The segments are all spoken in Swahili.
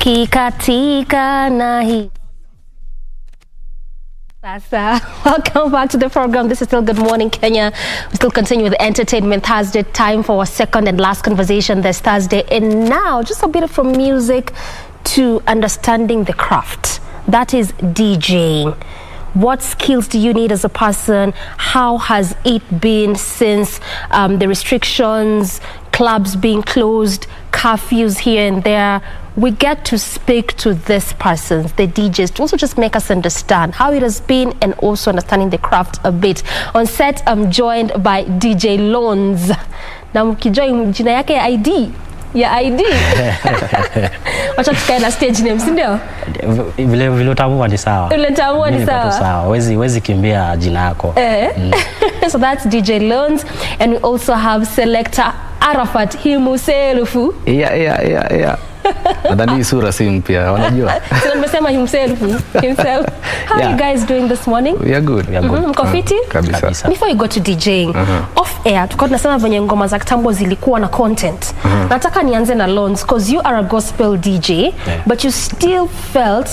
Ukikatika nahi. Welcome back to the program. This is still Good Morning Kenya. We still continue with Entertainment Thursday. Time for our second and last conversation this Thursday. And now, just a bit from music to understanding the craft. That is DJing. What skills do you need as a person? How has it been since the restrictions, clubs being closed, curfews here and there? We get to speak to these persons, the DJs, to also just make us understand how it has been and also understanding the craft a bit. On set, I'm joined by DJ Loans. Na mkijoin jina yake ID. Ya ID. Wacha tukae na stage name, si ndio? Vile utaamua ni sawa. Vile utaamua ni sawa. Sawa. Wezi kimbia jina yako. So that's DJ Loans, and we also have selector Arafat himself. Yeah. Nadhani sura si mpya, wanajua. So nimesema himself. How are you guys doing this morning? We are good. Mko fiti? Kabisa. Before you go to DJing, off air tuko tunasema venye ngoma za kitambo zilikuwa na content. Nataka nianze na Loans because you are a gospel DJ, but you still felt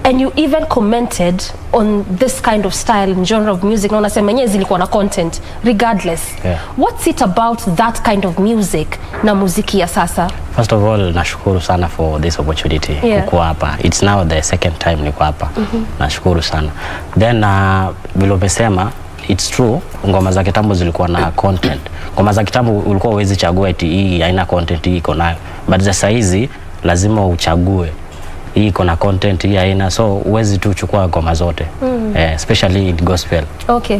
and you even commented on this kind of style and genre of music. Na unasema yenyewe zilikuwa na content regardless. What's it about that kind of music na muziki ya sasa? First of all, nashukuru sana for this opportunity kuwa hapa. It's now the second time niko hapa. Nashukuru sana. Then vile umesema, it's true, ngoma za kitambo zilikuwa na content. Ngoma za kitambo ulikuwa uwezi chagua eti hii haina content, hii iko nayo. But sasa hizi lazima uchague. Hii iko na content, hii haina, so uwezi tu chukua ngoma zote. Especially in gospel. Okay.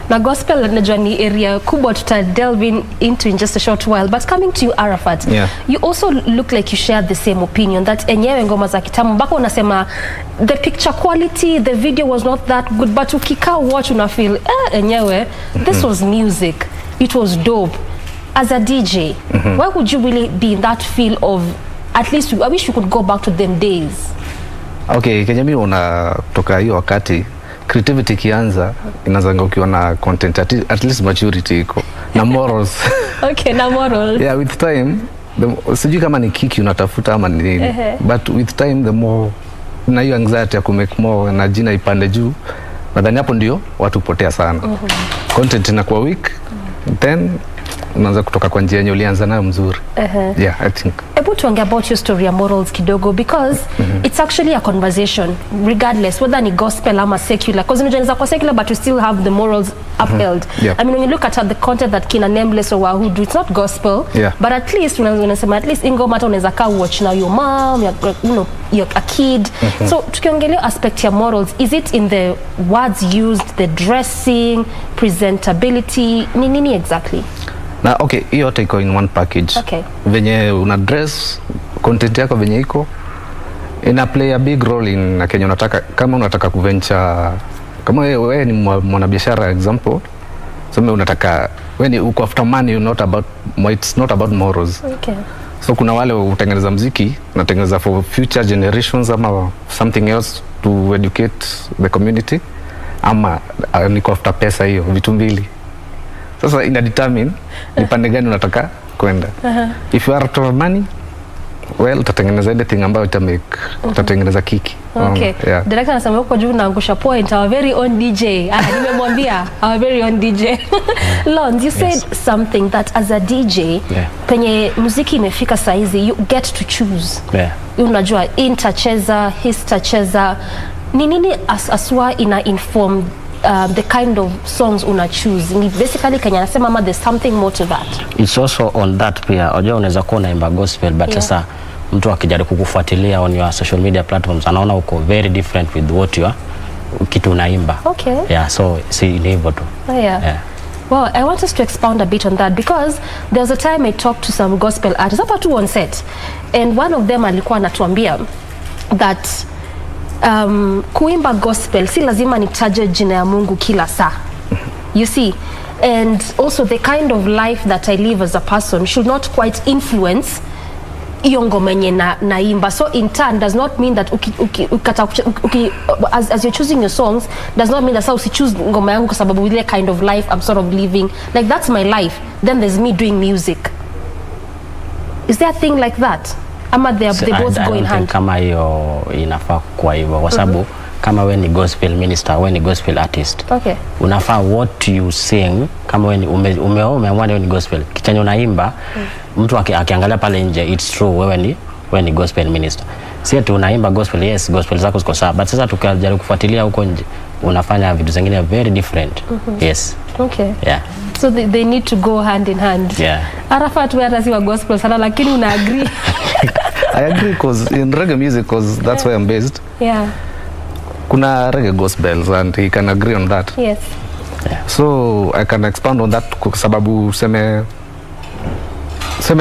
Na gospel najua ni area kubwa tuta delve into in just a short while, but coming to you Arafat, you also look like you shared the same opinion that enyewe ngoma za kitambo mpaka unasema the picture quality, the video was not that good, but ukikaa watch una feel enyewe this was music, it was dope. As a DJ, why would you really be in that feel of at least I wish you could go back to them days? Okay, Kenya mimi unatoka hiyo wakati creativity kianza inaanza ukiwa na content, at least maturity iko na morals. Okay, na morals. Yeah, with time sijui kama ni kiki unatafuta ama ni nini, but with time the more na hiyo anxiety ya kumake more na jina ipande juu, nadhani hapo ndio watu potea sana. Content inakuwa weak, then unaanza kutoka kwa njia yenye ulianza nayo mzuri. Yeah, I think. Able to talk about your story ya morals kidogo, because it's actually a conversation regardless whether ni gospel ama secular, because unajua kwa secular but you still have the morals upheld. I mean, when you look at the content that kina Nameless or Wahudu, it's not gospel, but at least unasema at least ingoma hata unaweza kaa watch now your mom, you're a kid. So tukiongelea aspect ya morals, is it in the words used, the dressing, presentability, nini exactly? Na okay, hiyo yote iko in one package. Venye una dress, content yako venye iko ina play a big role in na Kenya unataka, kama unataka kuventure, kama wewe ni mwanabiashara example, sema unataka wewe ni uko after money, it's not about morals. So kuna wale utengeneza muziki, unatengeneza for future generations ama something else to educate the community, ama niko after pesa, hiyo vitu mbili. Sasa ina determine ni pande gani unataka kwenda. If you are after money, well, utatengeneza anything ambayo utatengeneza kiki. Director anasema huko juu naangusha point, our very own DJ. Nimemwambia our very own DJ. Lons, you said something that as a DJ, penye muziki imefika saizi, you get to choose. Unajua, intacheza, histacheza. Ni nini aswa ina inform the kind of songs una choose? Ni basically Kenya anasema ama there's something more to that? It's also on that pia. Unajua unaweza kuwa unaimba gospel but sasa mtu akijaribu kukufuatilia on your social media platforms anaona uko very different with what you are kitu unaimba. So si hivyo tu. Well, I want us to expound a bit on that, because there was a time I talked to some gospel artists hapa tu on set, and one of them alikuwa anatuambia that kuimba gospel si lazima nitaje jina ya Mungu kila saa. You see, and also the kind of life that I live as a person should not quite influence iyo ngoma yenye naimba. So in turn does not mean that as you're choosing your songs does not mean that so choose ngoma yangu kwa sababu ile kind of life I'm sort of living, like that's my life, then there's me doing music. Is there a thing like that? Ama they both go in hand? Kama hiyo inafaa kwa hivyo kwa sababu kama wewe ni gospel minister, wewe ni gospel artist. Okay. Unafaa what you sing, kama wewe umeamua ni gospel. Kichanyo unaimba, mtu akiangalia pale nje, it's true wewe ni gospel minister. Si tu unaimba gospel, yes, gospel zako ziko sawa. But sasa tukijaribu kufuatilia huko nje, unafanya vitu zingine very different. Yes. Okay. Yeah. So they need to go hand in hand. Yeah. Arafat wewe hata si wa gospel sana lakini una agree. I agree because in reggae music, because that's where I'm based. Yeah. Kuna reggae gospels and he can agree on that. Yes. Yeah. So I can expand on that kwa sababu seme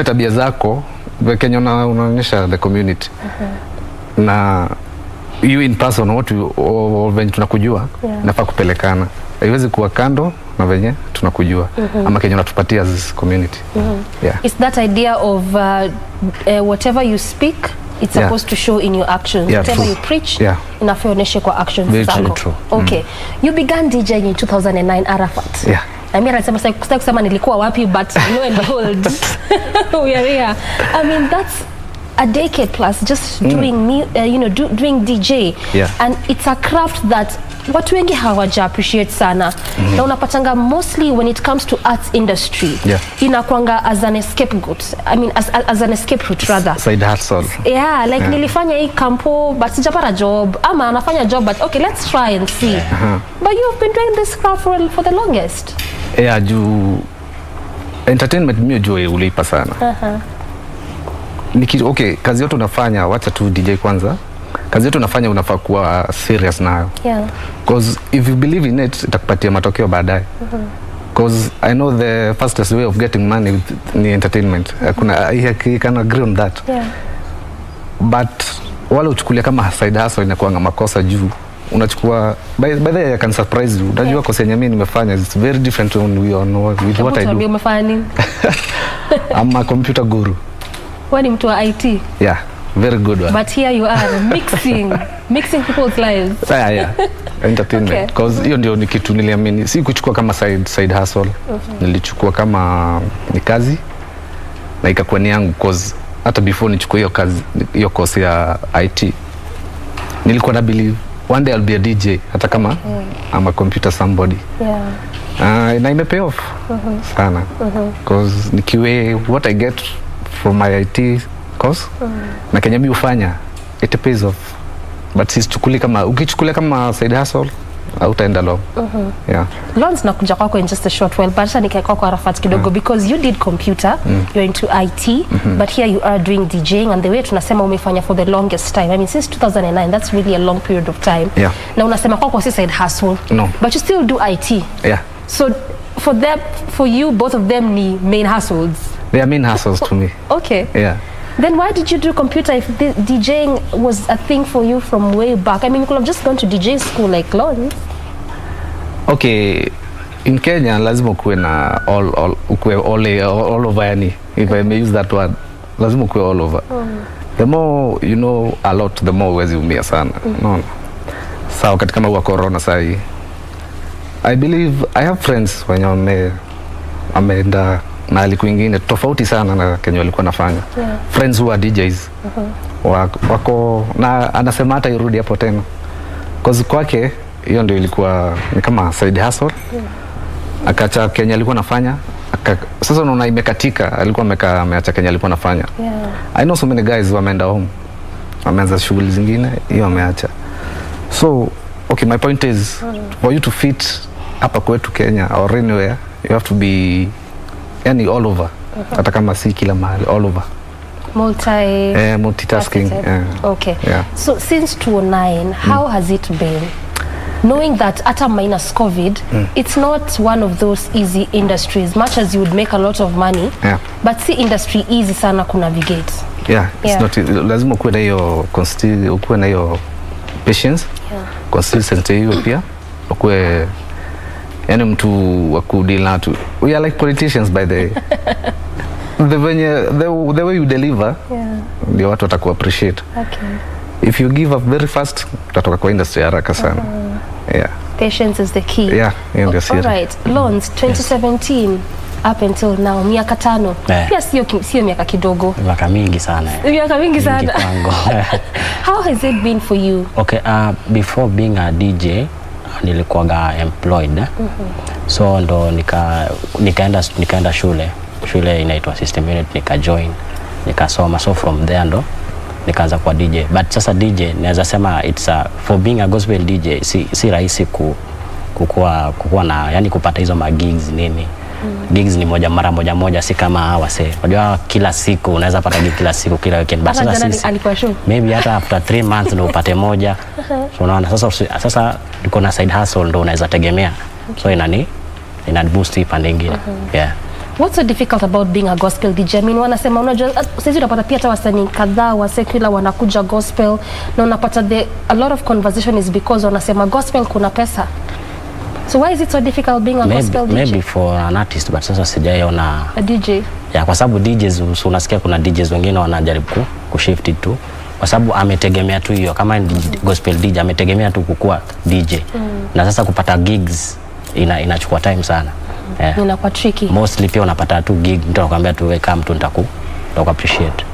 tabia zako Kenya unaonyesha the community. Na you in person what venye tunakujua nafaa kupelekana. Haiwezi kuwa kando na venye tunakujua ama Kenya unatupatia as community. Yeah. It's that idea of whatever you speak, it's supposed to show in your actions. Whatever you preach, inaonyesha kwa actions zako. Okay. You began DJing in 2009, Arafat. Yeah. I mean, sitaki kusema nilikuwa wapi, but lo and behold, we are here. I mean, that's a decade plus just doing doing DJ. Yeah. And it's a craft that watu wengi hawaja appreciate sana. Na unapatanga mostly when it comes to arts industry. Inakuanga as an scapegoat. I mean, as an escape route rather. Side hustle. Yeah, like nilifanya hii kampo but sijapata job. Ama anafanya job but okay, let's try and see. But you've been doing this craft for the longest. Yeah, juu entertainment mimi juu ulipa sana. Okay, kazi yote unafanya, wacha tu DJ kwanza. Kazi yote unafanya unafaa kuwa serious nayo. Yeah. Because if you believe in it, itakupatia matokeo baadaye. Because I know the fastest way of getting money ni entertainment. I can agree on that. Yeah. But wale uchukulia kama side hustle inakuwa makosa juu. Unachukua by the way I can surprise you. Unajua kosa yenye mimi nimefanya is very different with what I do. Mimi umefanya nini? I'm a computer guru. Wewe ni mtu wa IT? Yeah, very good one. But here you are mixing people's lives. Yeah. Entertainment. Because hiyo ndio ni kitu niliamini. Si kuchukua kama side hustle. Nilichukua kama ni kazi na ikakuwa ni yangu cause hata before nichukue hiyo course ya IT nilikuwa na believe one day I'll be a DJ hata kama I'm a computer somebody. Yeah. Na ime pay off sana. Because nikiwe what I get from my IT course na Kenya mimi hufanya it pays off. But ukichukulia kama side hustle utaenda long. Yeah. Lons nakuja kwako in just a short while, but nikaeka kwa Arafat kidogo because you did computer, you're into IT, but here you are doing DJing, and the way tunasema umefanya for the longest time. I mean since 2009, that's really a long period of time. Yeah. Na unasema kwako si side hustle. No. But you still do IT. Yeah. So for you both of them ni main hustles. They are main hustles to me. Okay. Yeah. Then why did you do computer if DJing was a thing for you from way back? I mean, you could have just gone to DJ school like Lon. Okay, in Kenya lazima kuwe na all over yani, if I may use that word, lazima kuwe all over. The more you know a lot, the more uwezi umia sana. No. Sawa katika kama wa corona sahi. I believe I have friends wenye wameenda mahali kwingine tofauti sana na Kenya walikuwa nafanya. Friends who are DJs. Wako na anasema hata irudi hapo tena. Cause kwake hiyo ndio ilikuwa ni kama side hustle. Akacha Kenya alikuwa nafanya. Sasa unaona imekatika, alikuwa ameacha Kenya alikuwa nafanya. I know so many guys wameenda home. Wameanza shughuli zingine, hiyo wameacha. So, okay, my point is for you to fit hapa kwetu Kenya or anywhere, you have to be yani all over. Hata kama si kila mahali, all over. Multitasking. Okay. Yeah. So since 2009, how has it been? Knowing that at a minus COVID, it's not one of those easy industries, much as you would make a lot of money, but see industry easy sana ku navigate. It's not, lazima ukuwe na hiyo ukuwe na hiyo patience, consistency hiyo pia, ukuwe yani mtu wa kudeal na tu. We are like politicians by the way. The way you deliver, ndio watu wataku appreciate. Okay. If you give up very fast, utatoka kwa industry haraka sana. Patience is the key. Yeah, all right. Lons, 2017, up until now, miaka 5. Pia sio miaka kidogo. Miaka mingi sana. Miaka mingi sana. How has it been for you? Okay, before being a DJ, nilikuwa employed. So ndo nikaenda shule inaitwa System Unit, nika-join, nikasoma. So from there ndo nikaanza kwa DJ. But sasa DJ naweza sema it's for being a gospel DJ si rahisi kukuwa na, yani kupata hizo gigs nini. Gigs ni mara moja, si kama wase. Unajua kila siku unaweza pata gig kila siku, kila weekend. But sasa alikuwa show. Maybe hata after 3 months ndo upate moja. So unaona sasa uko na side hustle ndo unaweza tegemea. So ina boost hii pande nyingine. Yeah. What's so difficult about being a gospel DJ? I mean, wanasema unajua sisi tunapata pia hata wasanii kadhaa wa secular wanakuja gospel na unapata a lot of conversation is because wanasema gospel kuna pesa. So why is it so difficult being a gospel DJ? Maybe for an artist, but sasa sijaiona a DJ. Yeah, kwa sababu DJs unasikia kuna DJs wengine wanajaribu kushift it tu. Kwa sababu ametegemea tu hiyo, kama gospel DJ ametegemea tu kukua DJ. Na sasa kupata gigs inachukua time sana. Yeah. Inakuwa tricky. Mostly pia unapata tu gig, mtu anakuambia tu weka mtu nitaku appreciate.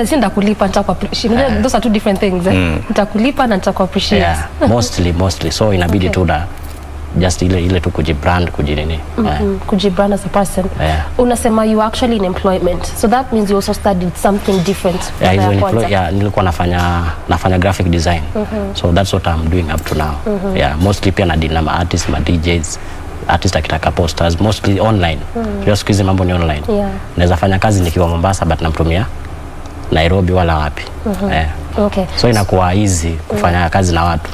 Si ndakulipa nitaku appreciate. Those are two different things. Nitakulipa na nitaku appreciate. Yeah, mostly. So inabidi tu da just ile tu kujibrand kujinini. Kujibrand as a person. Yeah. Unasema you actually in employment. So that means you also studied something different. Yeah, nilikuwa nafanya graphic design. So that's what I'm doing up to now. Yeah, mostly pia na deal na artists, ma DJs. Artist akitaka posters mostly online. Just siku hizi mambo ni online. Naweza fanya kazi nikiwa Mombasa but namtumia Nairobi wala wapi. Okay. So inakuwa easy kufanya kazi na watu.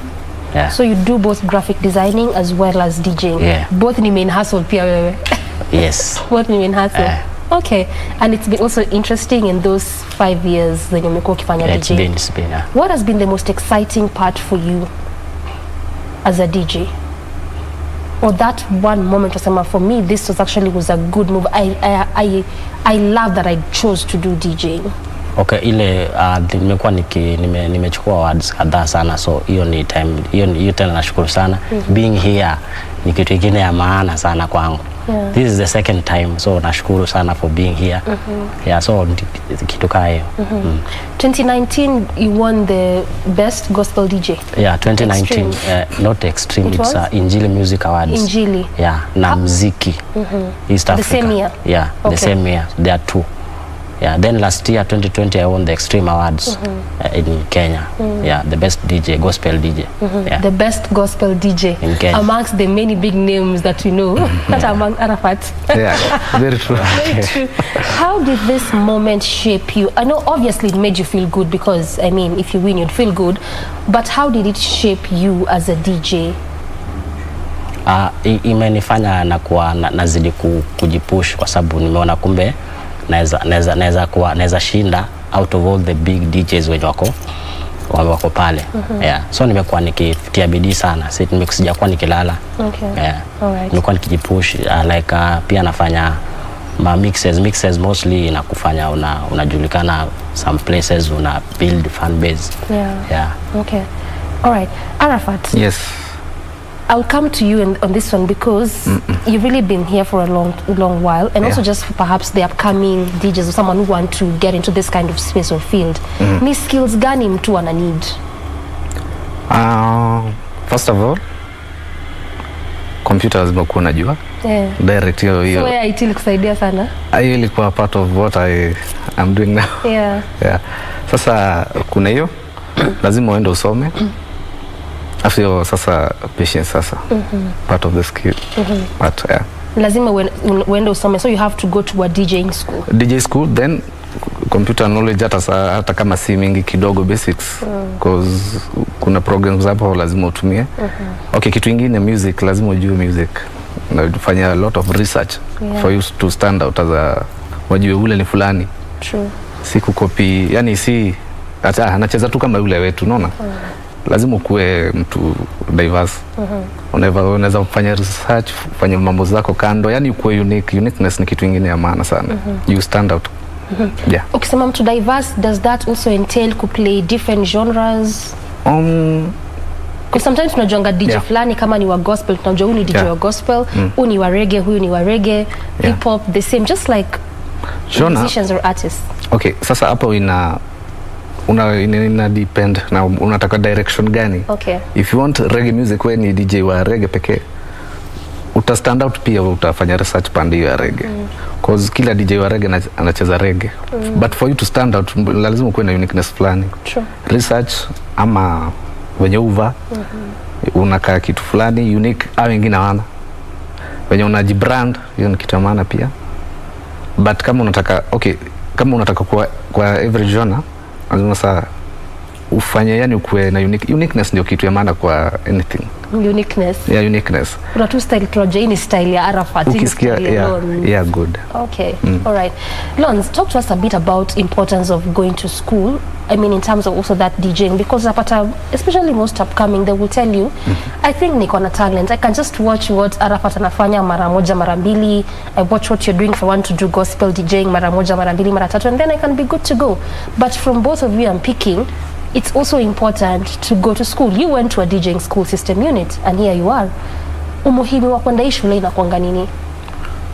Yeah. So you do both graphic designing as well as DJing. Yeah. Both ni main hustle pia wewe. Yes. Both ni main hustle. Okay. And it's been also interesting in those 5 years that you umekuwa ukifanya DJing. It's been. What has been the most exciting part for you as a DJ? Or that one moment for me this was a good move. I love that I chose to do DJing. Okay, ile nimekuwa nimechukua awards kadhaa sana, so hiyo ni time hiyo tena nashukuru sana. Being here ni kitu kingine ya maana sana kwangu. This is the second time, so nashukuru sana for being here. Yeah, so kitu kama hiyo. 2019 you won the best gospel DJ. Yeah, 2019 not extreme, it's Injili Music Awards. Injili. Yeah, na muziki. East Africa. The same year. Yeah, the same year. There are 2. Yeah, then last year 2020 I won the Extreme Awards in Kenya. Yeah, the best DJ, gospel DJ. Yeah. The best gospel DJ in Kenya. Amongst the many big names that we know, not among Arafat. Yeah, very true. Very true. How did this moment shape you? I know obviously it made you feel good because, I mean, if you win you'd feel good, but how did it shape you as a DJ? Imenifanya nazidi kujipush kwa sababu nimeona kumbe naweza shinda out of all the big DJs wenye wako pale. Yeah, so nimekuwa nikitia bidii sana, sijakuwa nikilala. Yeah. Alright. Nimekuwa nikijipush like pia nafanya mixes mostly inakufanya unajulikana some places, una build fan base. Yeah. Okay. All right. Arafat. Yes. I'll come to you on this one because you've really been here for a long while, and also just perhaps the upcoming DJs or someone who want to get into this kind of space or field. Ni skills gani mtu ana need? First of all, computer lazima kuwa unajua. Direct hiyo. So IT ilikusaidia sana? Hiyo ilikuwa part of what I'm doing now. Yeah. Sasa kuna hiyo lazima uende usome. After sasa patience sasa part of the skill. But lazima uende usome, so you have to go to a DJ school. Then computer knowledge hata kama si mingi kidogo basics, because kuna programs hapo lazima utumie. Okay, kitu kingine music, lazima ujue music na ufanye a lot of research for you to stand out as a wajue ule ni fulani. True. Si kukopi, yani si hata anacheza tu kama yule wetu, unaona? Lazima ukuwe mtu diverse. Unaweza kufanya research, kufanya mambo zako kando, yani ukuwe unique. Uniqueness ni kitu kingine ya maana sana. You stand out. Yeah. Ukisema mtu diverse, does that also entail to play different genres? Because sometimes tunajonga DJ fulani kama ni wa gospel, tunajua huyu ni DJ wa gospel, huyu ni wa reggae, huyu ni wa reggae, hip hop, the same, just like musicians or artists. Okay, sasa hapo ina depend na unataka direction gani. Okay. If you want reggae music, when ni DJ wa reggae pekee, stand out pia, utafanya research pande ya reggae. Cause kila DJ wa reggae anacheza reggae. But for you to stand out, lazima kuwe na uniqueness fulani. True. Research ama wenye uva unakaa kitu fulani unique au wengine hawana. Wenye unajibrand, hiyo ni kitu ya maana pia. But kama unataka kwa every genre, lazima saa ufanye, yani ukuwe na uniqueness, ndio kitu ya maana kwa anything. Uniqueness. Yeah, uniqueness. Kuna tu style tunajua hii ni style ya Arafat. Ukisikia, yeah, good. Okay. All right. Lons, talk to us a bit about importance of going to school. I mean, in terms of also that DJing, because especially most upcoming, they will tell you, I think niko na talent. I can just watch what Arafat anafanya mara moja mara mbili. I watch what you're doing if I want to do gospel DJing mara moja mara mbili mara tatu, and then I can be good to go. But from both of you I'm picking, it's also important to go to school. You went to a DJing school system unit, and here you are. Umuhimu wa kwenda shule inakuanga nini?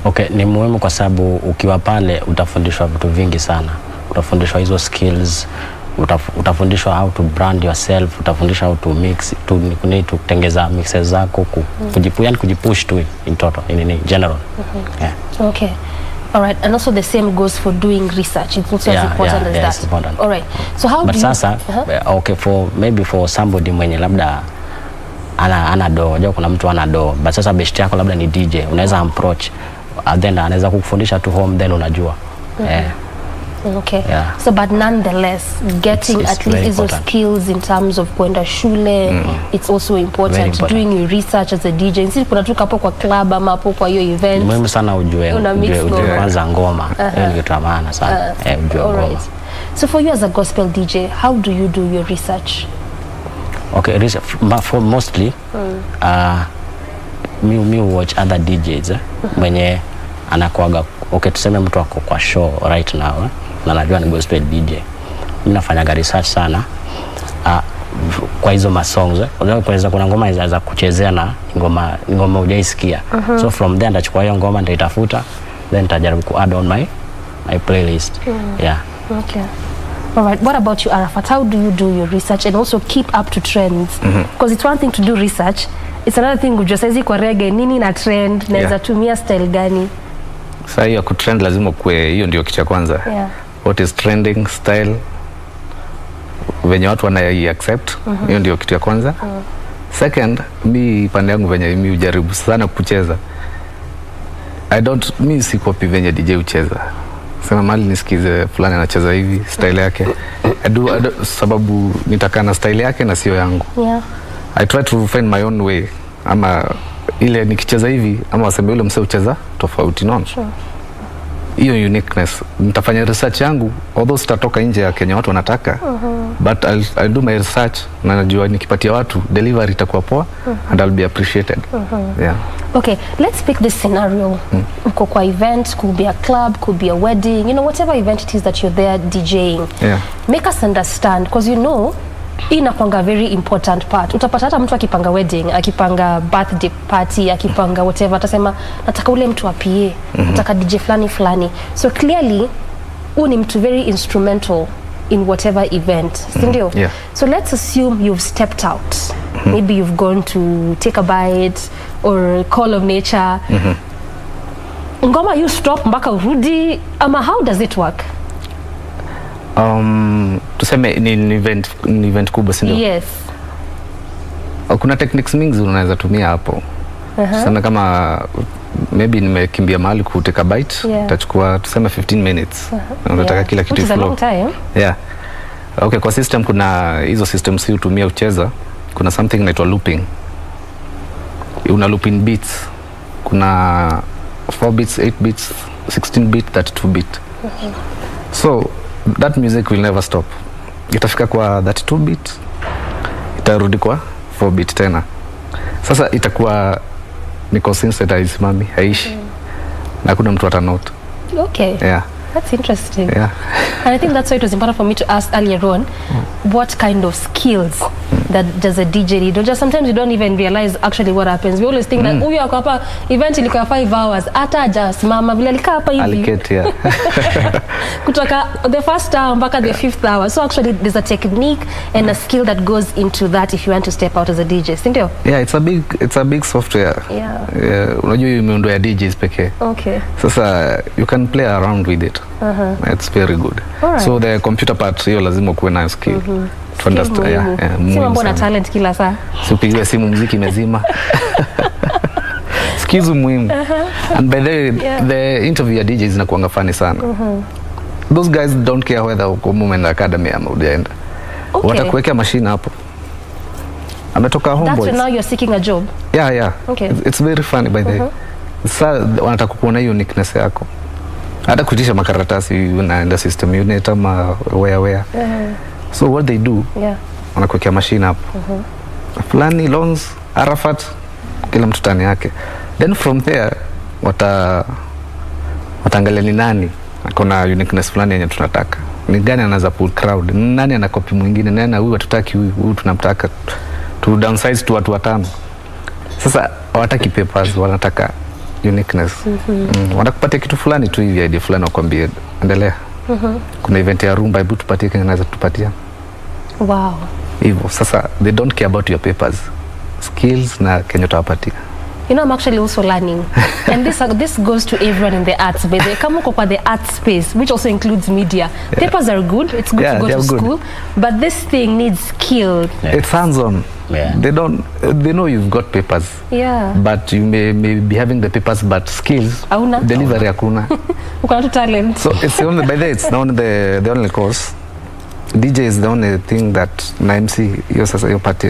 Okay, ni muhimu kwa sababu ukiwa pale utafundishwa vitu vingi sana. Utafundishwa hizo skills, utafundishwa how to brand yourself, utafundishwa how to mix, to kutengeza mixes zako, kujipush tu in total, in general. Yeah. Okay. All right, and also the same goes for doing research. It's also as important as that. It's important. All right. So how but do you... sasa, okay, maybe for somebody mwenye labda ana do, unajua kuna mtu ana do, but sasa best yako labda ni DJ, unaweza approach, then anaweza kukufundisha to home, then unajua. Okay. Yeah. So but nonetheless, getting it's at least those skills in terms of kwenda shule, it's also important. Doing your research as a DJ. Sisi kuna tu hapo kwa club ama hapo kwa hiyo event. Muhimu sana ujue kwanza ngoma. Hiyo ni kitu maana sana. Ujue ngoma. So for you as a gospel DJ, how do you do your research? Okay, for mostly me watch other DJs mwenye anakuaga, okay, tuseme mtu wako kwa show right now, na najua ni gospel DJ. Mimi nafanya research sana kwa hizo masongs. Unaweza kuna ngoma za kuchezea na ngoma hujaisikia. So from there ndachukua hiyo ngoma nitaitafuta, then nitajaribu ku add on my playlist. Yeah. Okay. All right. What about you, Arafat? How do you do your research and also keep up to trends? Because it's one thing to do research, it's another thing kujua saizi kwa reggae nini na trend, naweza tumia style gani. Sasa hiyo ku trend lazima kuwe, hiyo ndio kitu cha kwanza. What is trending style, venye watu wanai accept, hiyo ndio kitu ya kwanza. Second, mi pande yangu venye mi ujaribu sana kucheza, mi si copy venye DJ ucheza. Sema mali nisikize fulani anacheza hivi style yake, sababu nitakana style yake na sio yangu. I try to find my own way, ama ile nikicheza hivi ama waseme yule msee ucheza tofauti, no? Hiyo uniqueness. Nitafanya research yangu, although sitatoka nje ya Kenya watu wanataka, but I'll do my research, na najua nikipatia watu delivery itakuwa poa, and I'll be appreciated. Yeah. Okay, let's pick this scenario. Uko kwa event, could be a club, could be a wedding, you know, whatever event it is that you're there DJing. Make us understand, because you know, inakwanga very important part. Utapata hata mtu akipanga wedding, akipanga birthday party, akipanga whatever, atasema nataka ule mtu wa PA, nataka DJ fulani. So clearly ni mtu very instrumental in whatever event, sindio? So let's assume you've stepped out. Maybe you've gone to take a bite or call of nature. Ngoma you stop mpaka urudi, ama how does it work? Tuseme ni event kubwa, sindio? Yes. Kuna techniques mingi unaweza tumia hapo. Sana kama maybe nimekimbia mahali kuteka bite, itachukua tuseme 15 minutes. Unataka kila kitu flow. Which is a long time. Okay, kwa system kuna hizo systems hutumia ucheza. Kuna something inaitwa looping. Una looping beats. Kuna 4 beats, 8 beats, 16 beat, 32 beat. So that music will never stop. Itafika kwa 32 beat, itarudi kwa 4 beat tena. Sasa itakuwa niko sensitized mami, haishi. Na kuna mtu atanote. Okay. That's interesting. And I think that's why it was important for me to ask earlier on what kind of skills that does a DJ need? Or just sometimes you don't even realize actually what happens. We always think that huyu ako hapa event ilikuwa 5 hours, hata just mama vile alikaa hapa hivi. Aliketi, yeah. Kutoka the first hour mpaka the 5th hour. So actually there's a technique and a skill that goes into that if you want to step out as a DJ. Sindio? Yeah, it's a big software. Yeah. Unajua miundo ya DJs pekee. Okay. Sasa you can play around with it. It's very good. Right. So the computer part hiyo lazima kuwe na skill. To understand, si mambo na talent kila saa. Si upigiwe simu muziki mezima. Skills muhimu. And by the interview ya DJs inakuanga funny sana. Those guys don't care whether uko Moment Academy ama ujaenda. Okay. Watakuwekea machine hapo. Ametoka Homeboys. That's when now you're seeking a job? Yeah. Okay. It's very funny by the way. Sasa wanataka kuona hiyo uniqueness yako. Hata kuitisha makaratasi unaenda system unit ama where. So what they do, wanakuwekea machine hapo. Fulani, Loans, Arafat, kila mtu tani yake. Then from there, wataangalia ni nani akona uniqueness fulani yenye tunataka. Ni gani anaweza pull crowd? Nani ana copy mwingine? Nani huyu hatutaki, huyu tunamtaka. To downsize to watu watano. Sasa hawataki papers, wanataka uniqueness. Wanakupatia kitu fulani tu hivi, idea fulani wakwambie endelea. Kuna event ya rumba, hebu tupatie kile anaweza tupatia. Wow. Hivyo sasa they don't care about your papers, skills na kenye utawapatia. You know, I'm actually also learning, and this goes to everyone in the arts. But they come up with the art space, which also includes media. Papers are good; it's good to go to school, but this thing needs skill. It's hands-on. They know you've got papers. But you may be having the papers, but skills, delivery hakuna. Ukona talent. So it's the only, by the way, it's not the only course. DJ is the only thing that na MC hiyo sasa hiyo party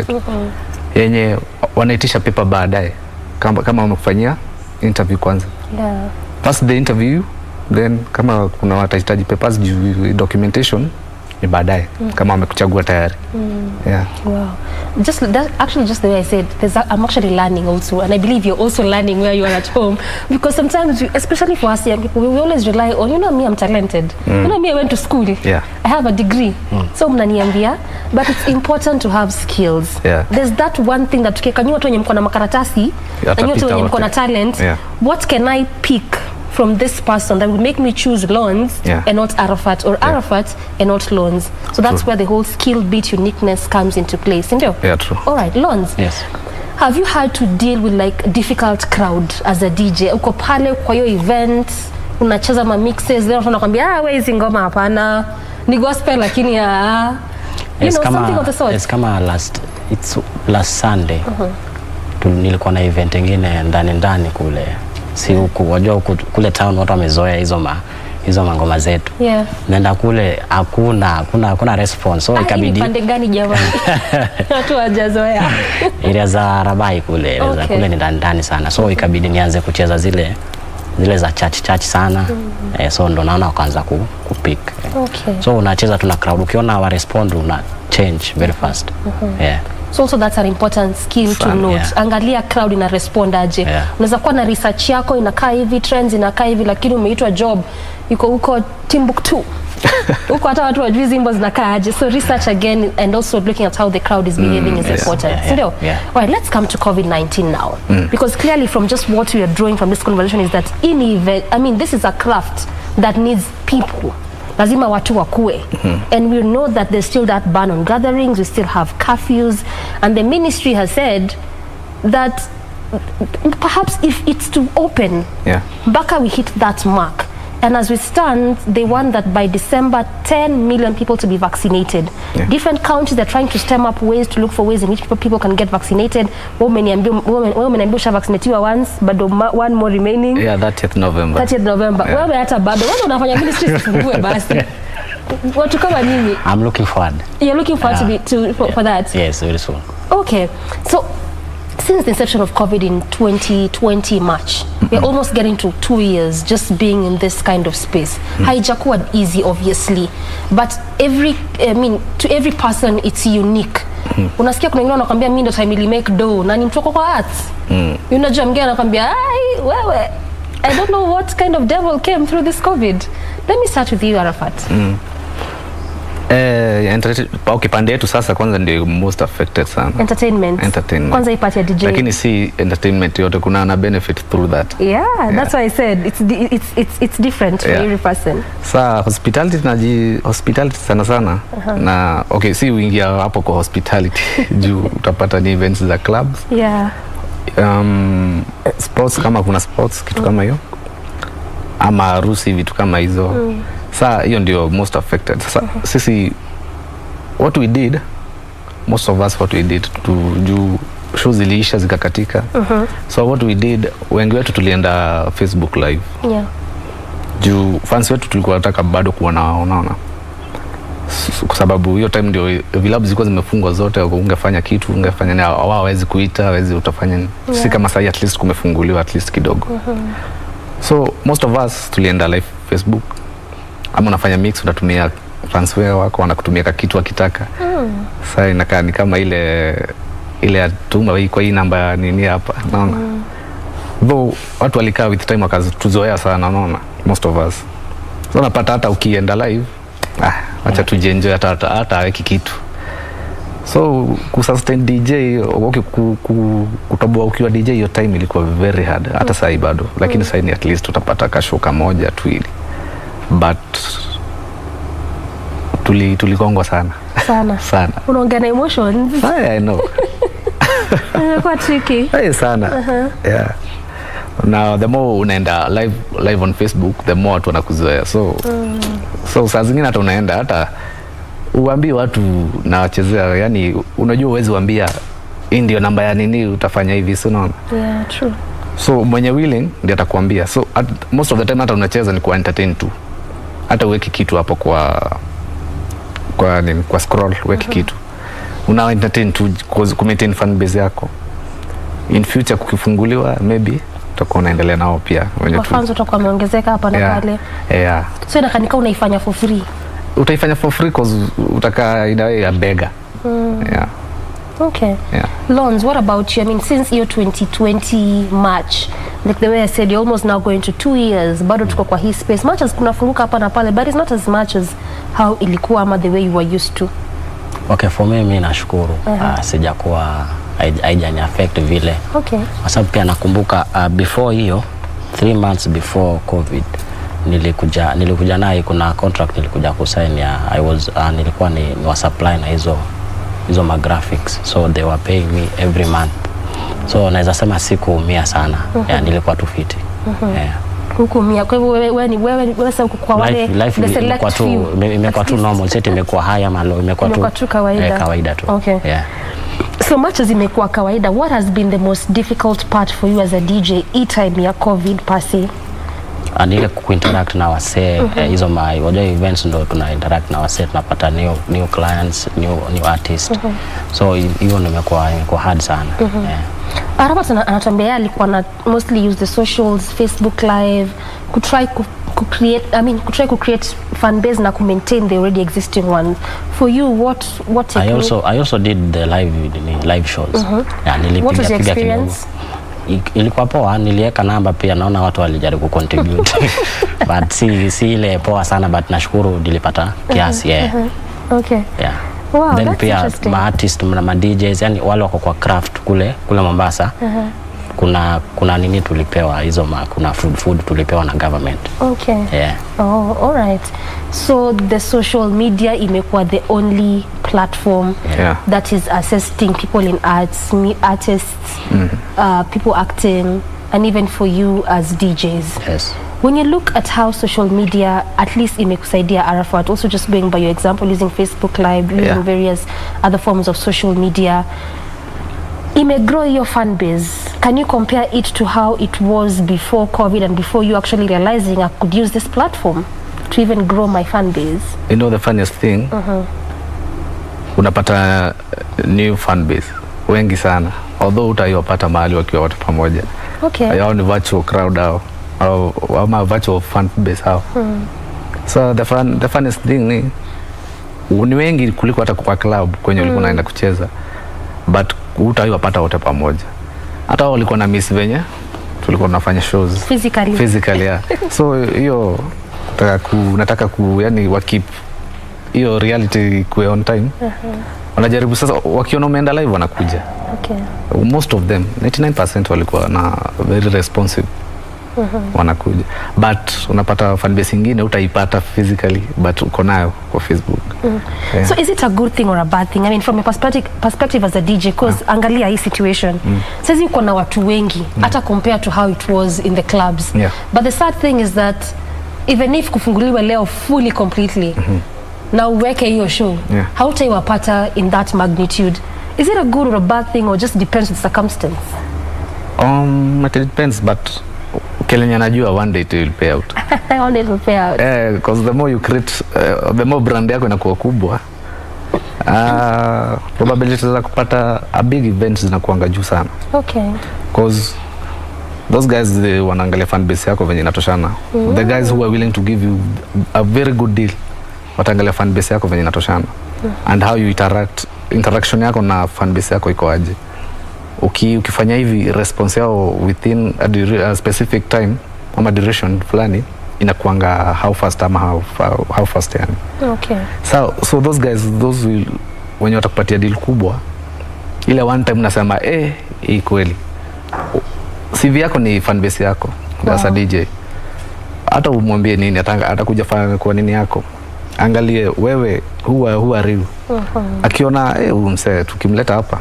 yenye wanaitisha paper baadaye kama wamekufanyia interview kwanza. Pass the interview, then kama kuna watahitaji papers documentation ni baadaye kama wamekuchagua tayari. Wow. Just the way I said, I'm actually learning also, and I believe you're also learning where you are at home, because sometimes, especially for us young people, we always rely on, you know me, I'm talented. You know me, I went to school. I have a degree. So mnaniambia, but it's important to have skills. There's that one thing that tukikanyua tu wenye mko na makaratasi, na nyote wenye mko na talent, what can I pick from this person that would make me choose Loans and not Arafat, or Arafat and not Loans? So that's where the whole skill bit uniqueness comes into place, isn't it? Yeah, true. All right, Loans. Yes. Have you had to deal with like difficult crowd as a DJ? Uko pale kwa hiyo event, unacheza ma mixes, then unakwambia wewe hizi ngoma hapana, ni gospel lakini you know, something of the sort. It's kama last Sunday. Nilikuwa na event nyingine ndani kule. Si huku wajua kule town watu wamezoea hizo mangoma zetu. Nenda kule hakuna response. So ikabidi pande gani jamani? Watu hawajazoea. Area za Rabai kule, kule ni ndani sana. So ikabidi nianze kucheza zile za church sana. So ndo naona wakaanza kupick. So unacheza tuna crowd, ukiona wa respond una change very fast. So also that's an important skill to note. Angalia crowd ina respond aje. Unaweza kuwa na research yako inakaa hivi, trends inakaa hivi, lakini umeitwa job yuko huko Timbuktu. Huko hata watu wajui zimbo zinakaa aje. So research again, and also looking at how the crowd is behaving is important. So alright, let's come to Covid-19 now. Because clearly from just what we are drawing from this conversation is that this is a craft that needs people. Lazima watu wakue. And we know that there's still that ban on gatherings, we still have curfews, and the ministry has said that perhaps if it's to open, mpaka we hit that mark. And as we stand, they want that by December, 10 million people to be vaccinated. Different countries are trying to stem up ways to look for ways in which people can get vaccinated. Women vaccinated once, but one more remaining. 30th November. 30th November. Wewe hata bado. Wewe unafanya ministry sifungue basi. Watu kama nini? I'm looking forward. You're looking forward for that? Yes, very soon. Okay. So since the inception of COVID in 2020 March, we're almost getting to 2 years just being in this kind of space. Haijakuwa easy, obviously, but to every person it's unique. Unasikia kuna wengine wanakuambia mimi ndo time ili make dough na ni mtoko kwa arts. Unajua mwingine anakuambia wewe, I don't know what kind of devil came through this COVID. Let me start with you, Arafat. Okay, pande yetu sasa kwanza ndio most affected sana. Entertainment. Kwanza ipati ya DJ. Lakini si entertainment yote, kuna na benefit through that. Yeah, that's why I said it's different for every person. Sa hospitality sana sana. Na okay, si uingia hapo kwa hospitality juu utapata ni events za clubs. Yeah. Sports, kama kuna sports kitu kama hiyo. Ama harusi vitu kama hizo. Sa hiyo ndio most affected. Sasa sisi what we did, most of us what we did juu shows ziliisha zikakatika. So what we did, wengi wetu tulienda Facebook live. Yeah. Juu fans wetu tulikuwa nataka bado kuona unaona. Kwa sababu hiyo time ndio vilabu zilikuwa zimefungwa zote, ungefanya kitu, ungefanya nini, hawawezi kuita, hawezi utafanya nini. Si kama sasa at least kumefunguliwa at least kidogo. So most of us tulienda live Facebook. Ama unafanya mix, unatumia transfer wako, wanakutumia kitu wakitaka. Sasa inakaa ni kama ile atuma kwa hii namba nini hapa, naona. Though watu walikaa with time wakatuzoea sana, naona, most of us. So unapata hata ukienda live, acha tujienjoy hata hiki kitu. So kusustain DJ, kutoboa ukiwa DJ hiyo time ilikuwa very hard. Hata sasa bado, lakini sasa ni at least utapata kashoka moja tu ili. But tulikongwa sana. Sana. Unaongea na emotions. I know. Kwa tricky. Sana. Yeah. Now the more unaenda live on Facebook, the more watu wanakuzoea. So saa zingine hata unaenda hata uambie watu na wachezea, yani unajua uwezi uambia hii ndio namba ya nini utafanya hivi, so unaona. Yeah, true. So mwenye willing ndiye atakwambia. So most of the time hata unacheza ni ku entertain tu. Hata uweke kitu hapo kwa scroll, uweke kitu. Una entertain tu ku maintain fan base yako. In future kukifunguliwa maybe utakuwa unaendelea nao pia wenye tu. Fans utakuwa umeongezeka hapa na pale. Yeah. So inakanika unaifanya for free. Utaifanya for free cause utaka inawe ya bega. Yeah. Okay. Yeah. Lons, what about you? I mean, since your 2020 March, like the way I said, you're almost now going to 2 years. Bado tuko kwa hii space. Much as kunafunguka hapa na pale, but it's not as much as how ilikuwa ama the way you were used to. Okay, for me mimi nashukuru. Sijakuwa haijani affect vile. Okay. Kwa sababu pia nakumbuka before hiyo 3 months before Covid nilikuja naye, kuna contract nilikuja kusign ya nilikuwa ni wa supply na hizo ma graphics, so they were paying me every month. So naweza sema sikuumia sana. Nilikuwa tu fiti. Hukumia. Kwa hivyo wewe sasa kwa wale the select few imekuwa tu normal, set imekuwa high ama low, imekuwa tu kawaida tu. Okay. Yeah. So much as imekuwa kawaida, what has been the most difficult part for you as a DJ time ya Covid pasi? Ile kuinteract na wasee, hizo wajua events ndo tuna interact na wasee, tunapata new clients, new artists. So hiyo ndio imekuwa hard sana. Arabat anatuambia alikuwa na mostly use the socials, Facebook live, kutry to create fan base na ku maintain the already existing one. For you, what I also did the live shows. What was your experience? Ilikuwa poa, niliweka namba pia, naona watu walijaribu contribute. But si ile poa sana, but nashukuru nilipata kiasi. Okay. Yeah. Wow, then that's pia interesting. ma artist na DJs, yani wale wako kwa craft kule Mombasa. Kuna nini tulipewa hizo kuna food tulipewa na government. Okay. Yeah. Oh, all right. So the social media imekuwa the only platform that is assisting people in artists, people acting, and even for you as DJs. Yes. When you look at how social media at least imekusaidia Arafat, also just going by your example, using Facebook Live, using various other forms of social media, grow your fan base. Can you compare it to how it was before COVID and before you actually realizing I could use this platform to even grow my fan base? You know the funniest thing? Unapata new fan base wengi sana, although utaiwapata mahali wakiwa watu pamoja. Okay. Yao ni virtual crowd hao, ama virtual fan base hao. So the funniest thing ni wengi kuliko hata kwa club kwenye ulikuwa unaenda kucheza, but utaiwapata wote pamoja. Hata wao walikuwa na miss venye tulikuwa tunafanya shows physically. Yeah. So hiyo nataka yani hiyo reality kuwe on time. Wanajaribu sasa, wakiona umeenda live wanakuja. Okay. Most of them 99% walikuwa na very responsive. Wanakuja, but unapata fan base nyingine utaipata physically but uko nayo kwa Facebook. Yeah. So is it a good thing or a bad thing? I mean, from a perspective as a DJ, because angalia hii situation, sasa uko na watu wengi hata compare to how it was in the clubs. But the sad thing is that even if kufunguliwa leo fully completely, na uweke hiyo show, hautaiwapata in that magnitude. Is it a good or a bad thing, or just depends on the circumstance? It depends, but Kenya najua one day it will pay out. One day it will pay out. Because the more you create, the more brand yako inakuwa kubwa, probability za kupata a big event zinakuanga juu sana. Okay. Because those guys, they wanaangalia fan base yako venye inatoshana. The guys who are willing to give you a very good deal, wataangalia fan base yako venye inatoshana. And how you interaction yako na fan base yako iko aje. Ukifanya hivi response yao within a specific time ama duration fulani inakuanga how fast ama how fast yani. Okay. So those guys, those will, when watakupatia deal kubwa, ile one time nasema hii kweli CV yako ni fan base yako. As a DJ, hata umwambie nini atakuja fanya kwa nini yako, angalie wewe who are you. Akiona msee tukimleta hapa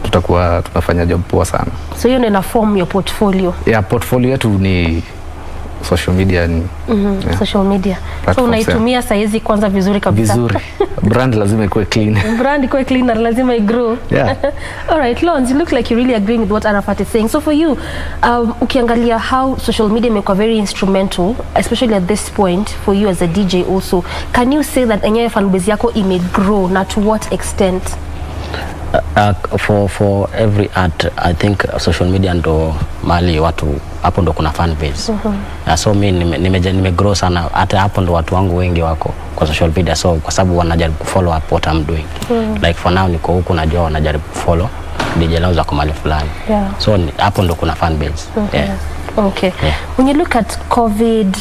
tutakuwa tunafanya job poa sana. So you ina form your portfolio. Portfolio yetu ni social media ni social media. So unaitumia saizi kwanza vizuri kabisa. Vizuri. Brand lazima ikuwe clean. Brand ikuwe clean na lazima igrow. All right, Lons, you look like you really agreeing with what Arafat is saying. So for you, ukiangalia how social media imekuwa very instrumental, especially at this point for you as a DJ also, can you say that enyewe fan base yako imegrow, na to what extent? For every art, I think social media ndo mali watu hapo ndo kuna fan base. So mimi nimegrow sana, hata hapo ndo watu wangu wengi wako kwa social media, so kwa sababu wanajaribu follow up what I'm doing. Like for now niko huku najua wanajaribu follow DJ lao za kumali fulani. So hapo ndo kuna fan base. Okay. When you look at COVID,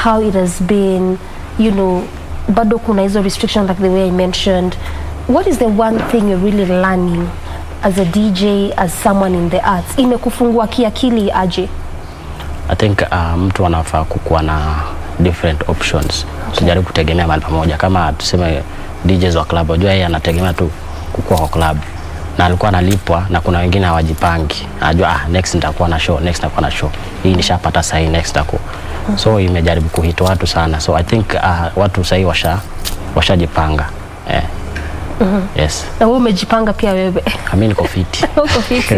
how it has been, you know, bado kuna hizo restrictions like the way I mentioned. What is the one thing you're really learning as a DJ, as someone in the arts? Imekufungua kiakili aje? I think mtu anafaa kukuwa na different options. Sijaribu kutegemea mahali pamoja. Kama tuseme DJs wa club, unajua yeye anategemea tu kukua kwa club. Na alikuwa analipwa na kuna wengine hawajipangi. Anajua next nitakuwa na show, next nitakuwa na show. Hii nishapata sahi, next nitakuwa. So imejaribu kuhit watu sana. So I think watu sahi washajipanga. Yes. Na wewe umejipanga pia wewe? Mimi niko fit. Uko fit.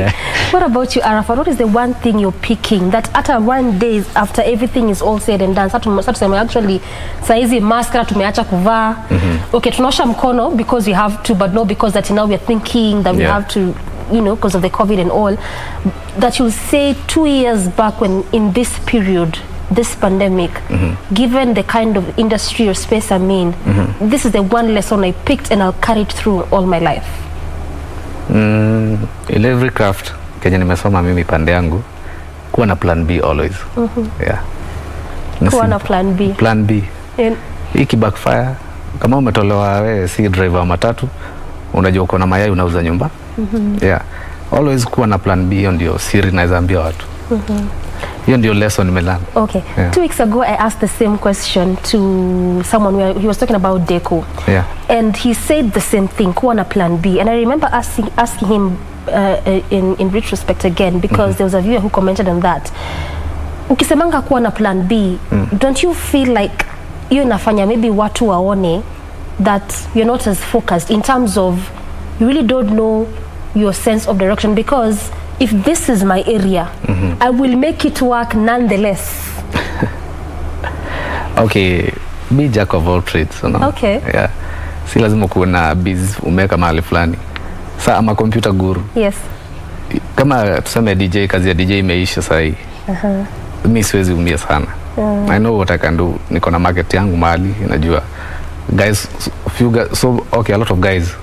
What about you, Arafat? What is the one thing you're picking that after one day after everything is all said and done, sasa tuseme actually saizi maskara tumeacha kuvaa. Okay, tunaosha mkono because we have to, but no because that now we are thinking that we have to, you know, because of the COVID and all, that you'll say 2 years back when in this period, this pandemic, given the kind of industry or space I'm in, this is the one lesson I picked and I'll carry it through all my life. In every craft Kenya nimesoma mimi pande yangu, kuwa na plan B always. Kuwa na plan B. Plan B. Iki backfire, kama umetolewa wewe si driver wa matatu, unajua uko na mayai unauza nyumba. Always kuwa na plan B, hiyo ndio siri naweza ambia watu. Hiyo ndio lesson nimelearn. Okay. 2 weeks ago I asked the same question to someone where he was talking about deco. And he said the same thing, kuwa na plan B. And I remember asking him in retrospect again, because there was a viewer who commented on that. Ukisemanga kuwa na plan B, don't you feel like you inafanya maybe watu waone that you're not as focused in terms of you really don't know your sense of direction? Because if this is my area, I will make it work nonetheless. Okay, be jack of all trades, you know? Okay. Si lazima kuwa na biz umeka mahali fulani. Sa ama computer guru. Yes. Kama tuseme DJ, kazi ya DJ imeisha sahi. Mimi siwezi umia sana. I know what I can do. Niko na market yangu mahali, najua. Guys, a lot of guys,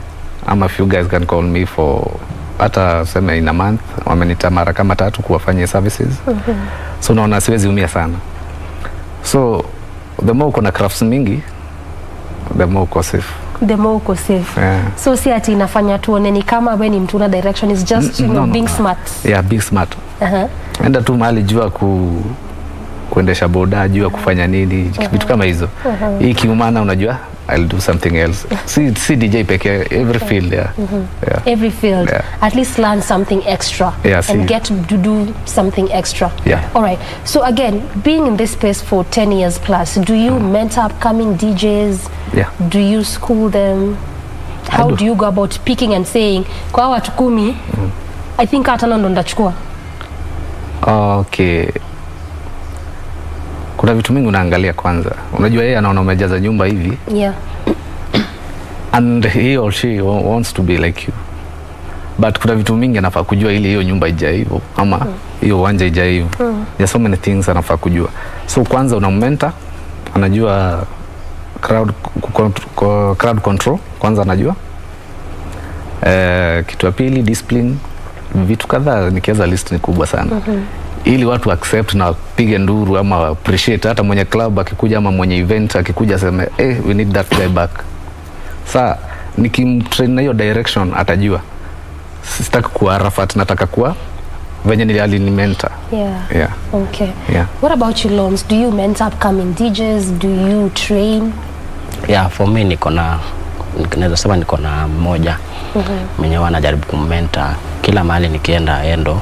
a few guys can call me for hata sema in a month, wamenita mara kama 3 kuwafanyia services. So naona siwezi umia sana. So the more kuna crafts mingi, the more uko safe. The more uko safe. Yeah. So si ati inafanya tuone ni kama wewe ni mtu na direction, is just being smart. Yeah, being smart. Enda tu mahali jua kuendesha boda, jua kufanya nini, vitu kama hizo. Hii kiumana unajua I'll do something else. See DJ pekee, every field, yeah. Every field, at least learn something extra, and get to do something extra. All right. So again, being in this space for 10 years plus, do you mentor upcoming DJs? Do you school them? How do you go about picking and saying, kwa watu 10, I think hata ndo ndachukua? Okay. Kuna vitu mingi unaangalia kwanza. Unajua yeye anaona umejaza nyumba hivi. And he or she wants to be like you. But kuna vitu mingi anafaa kujua ili hiyo nyumba ijae hivyo ama hiyo uwanja ijae hivyo. There's so many things anafaa kujua. So kwanza unammentor, anajua crowd control, kwanza anajua. Kitu ya pili, discipline. Vitu kadhaa nikianza list ni kubwa sana. Ili watu accept na pige nduru ama appreciate, hata mwenye club akikuja ama mwenye event akikuja aseme we need that guy back. Saa nikimtrain na hiyo direction atajua sitaki kuwa Arafat, nataka kuwa venye nilimentor. Okay. What about you, Loms? Do you mentor upcoming DJs? Do you train? For me naweza sema niko na mmoja mwenye wanajaribu kummentor kila mahali nikienda endo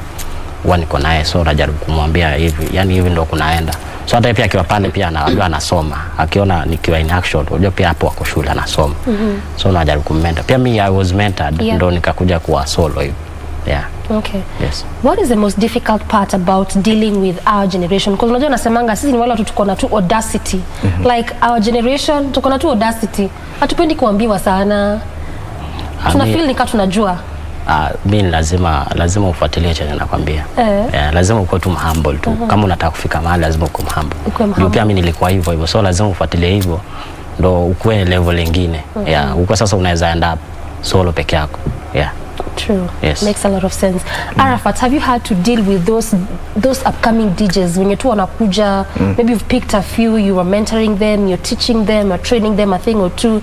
niko naye, so najaribu kumwambia hivi, yani hivi ndo kunaenda. So hata pia akiwa pale pia anajua anasoma, akiona nikiwa in action unajua pia hapo wako shule anasoma. So najaribu kummentor. Pia mimi I was mentored, ndo nikakuja kuwa solo hivi. Okay. Yes. What is the most difficult part about dealing with our generation? Because unajua nasemanga sisi ni wale watu tuko na tu audacity. Like our generation tuko na tu audacity. Hatupendi kuambiwa sana. Tuna feel ni kama tunajua. Mimi lazima ufuatilie chenye nakwambia. Lazima uko tu humble tu. Kama unataka kufika mahali lazima uko humble. Pia mimi nilikuwa hivyo. So lazima ufuatilie hivyo ndo ukue level nyingine. Uko sasa unaweza end up solo peke yako. True. Makes a lot of sense. Arafat, have you had to deal with those upcoming DJs when you're wanakuja, maybe you've picked a few, you are mentoring them, you're teaching them, you're training them a thing or two.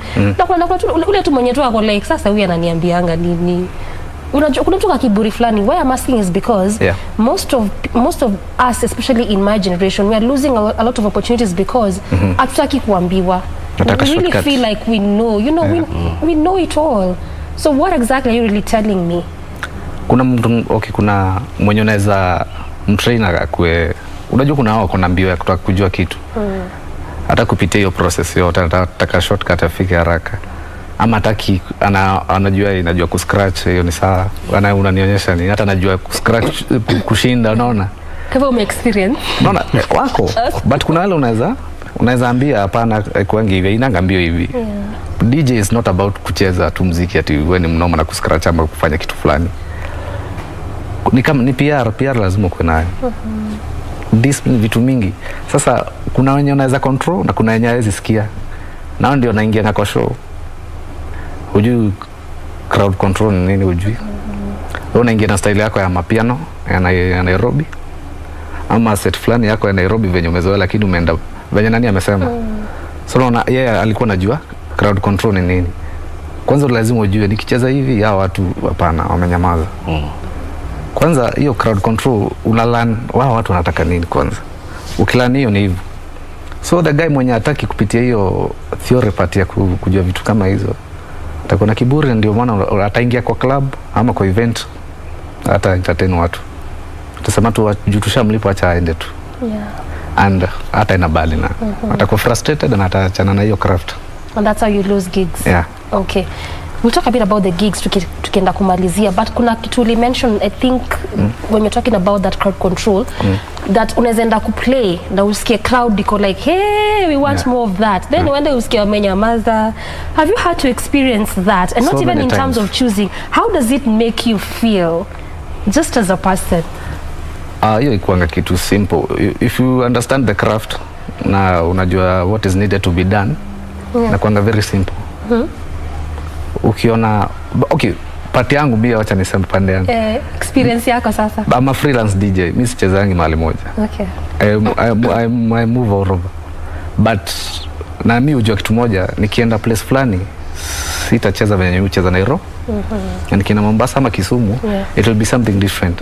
Ule tu mwenye tu ako like sasa huyu ananiambianga nini? Unajua kuna mtu kiburi fulani. Why I'm asking is because most of us, especially in my generation, we are losing a lot of opportunities because hatutaki kuambiwa. We really feel like we know, we know it all. So what exactly are you really telling me? Kuna mtu kuna mwenye unaweza mtrainer akwe, unajua kuna hao kuna mbio ya kutaka kujua kitu. Hata kupitia hiyo process yote anataka shortcut afike haraka. Ama hataki anajua kuscratch, hiyo ni sawa. Unanionyesha ni hata anajua kuscratch kushinda, unaona? Kama ume experience. Unaona wako. But kuna wale unaweza ambia hapana kuangi hivi, inanga mbio hivi. DJ is not about kucheza tu muziki ati wewe ni mnoma na kuscratch ama kufanya kitu fulani. Ni kama ni PR lazima kuwe nayo. Discipline vitu mingi. Sasa kuna wenye unaweza control na kuna wenye hawezi sikia. Nao ndio naingia na kwa show. Hujui crowd control ni nini hujui. Wewe unaingia na style yako ya mapiano ya Nairobi. Ama set fulani yako ya Nairobi venye umezoea lakini umeenda venye nani amesema. So unaona yeye alikuwa anajua crowd control ni nini. Kwanza lazima ujue nikicheza hivi hao watu hapana wamenyamaza. Kwanza hiyo crowd control unalearn wao watu wanataka nini kwanza. Ukilearn hiyo ni hivyo. So the guy mwenye hataki kupitia hiyo theory part ya kujua vitu kama hizo atakuwa na kiburi, ndio maana ataingia kwa club ama kwa event hata entertain watu. Tutasema tu tushamlipa acha aende tu. And hata inabali na atakuwa frustrated na ataachana na hiyo craft. And that's how you lose gigs. Okay. We'll talk a bit about the gigs tukienda kumalizia, but kuna kitu uli mention I think when you're talking about that crowd control that unaweza enda kuplay na usikie crowd iko like hey we want more of that, then uende usikie wamenyamaza. Have you had to experience that, and not even in terms of choosing, how does it make you feel just as a person? Hiyo ikuanga kitu simple. If you understand the craft na unajua what is needed to be done, na kuanga very simple. Ukiona okay, pati yangu bia wacha niseme pande yangu. Experience yako sasa. I'm a freelance DJ. Mimi sichezangi mahali moja. Okay. I move all over. But Na mimi hujua kitu moja, nikienda place fulani sitacheza venye ucheza Nairobi. Na nikienda Mombasa ama Kisumu, it will be something different.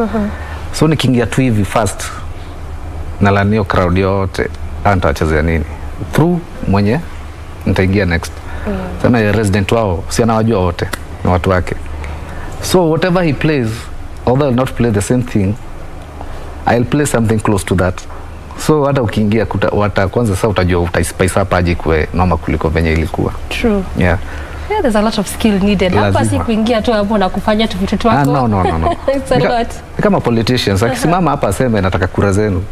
So nikiingia tu hivi fast na lanio crowd yote nitachezea nini through mwenye nitaingia next. Sana ya resident wao si anawajua wote na watu wake, so whatever he plays, although I'll not play the same thing, I'll play something close to that. So hata ukiingia kwanza sasa utajua utaispice hapa aje kwa noma kuliko venye ilikuwa. True. Yeah. Yeah, there's a lot of skill needed. Hapa si kuingia tu hapo na kufanya tu vitu wako. No. It's a lot. Kama politicians akisimama hapa aseme nataka kura zenu,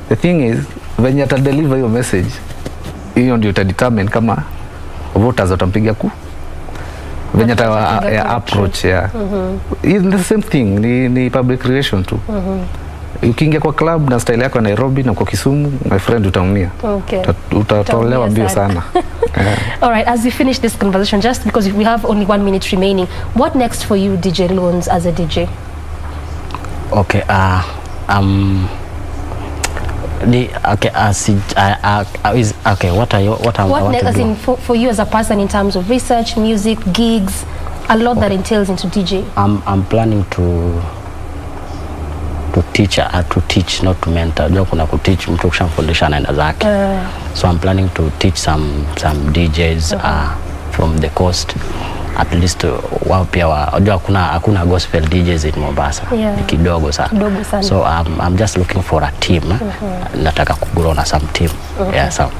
the thing is venye ata deliver your message, hiyo ndio itadetermine kama voters watampiga venye ata approach. It's the same thing, ni public relation tu. Ukiingia kwa club na style yako Nairobi na kwa Kisumu, my friend, utaumia. Utatolewa mbio sana. All right, as we finish this conversation, just because we have only 1 minute remaining, what next for you, DJ Loans, as a DJ? Okay, what next, as in for you as a person, in terms of research, music, gigs, a lot that entails into DJ? I'm planning to teach, not to mentor. Ndio kuna kuteach, mtu kushamfundisha anaenda zake. So I'm planning to teach some DJs from the coast, at least wao pia wajua hakuna gospel DJs in Mombasa. Ni kidogo sana. So I'm just looking for a team. Nataka kugrow na some team. So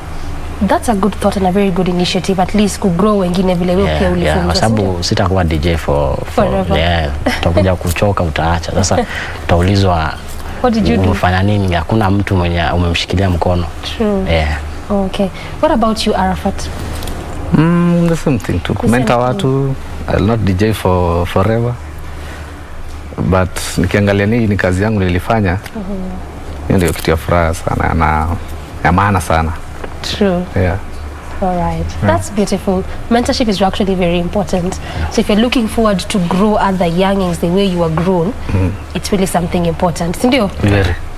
that's a good thought and a very good initiative, at least kugrow wengine vile wewe pia ulifunza. Kwa sababu sitakuwa DJ forever. Utakuja kuchoka, utaacha. Sasa utaulizwa what did you do? Umefanya nini? Hakuna mtu mwenye umemshikilia mkono. True. Okay. What about you, Arafat? The same thing too. Mentor watu. I'll not DJ forever. But nikiangalia ni kazi yangu nilifanya. Hiyo ndio kitu ya furaha sana na ya maana sana. True. All right. That's beautiful. Mentorship is actually very important. So if you're looking forward to grow other youngings the way you are grown, it's really something important. Sindio?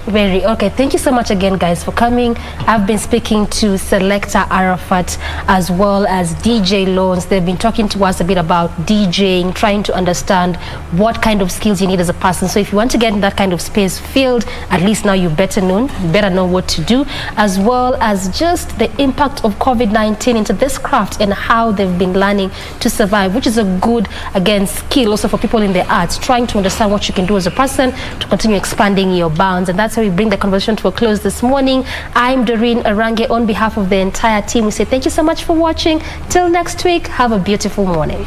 Very. Okay, thank you so much again, guys, for coming. I've been speaking to Selector Arafat as well as DJ Loans. They've been talking to us a bit about DJing, trying to understand what kind of skills you need as a person. So if you want to get in that kind of space field, at least now you better know what to do, as well as just the impact of COVID-19 into this craft and how they've been learning to survive, which is a good, again, skill also for people in the arts, trying to understand what you can do as a person to continue expanding your bounds. And that's how we bring the conversation to a close this morning. I'm Doreen Arange. On behalf of the entire team, we say thank you so much for watching. Till next week, have a beautiful morning.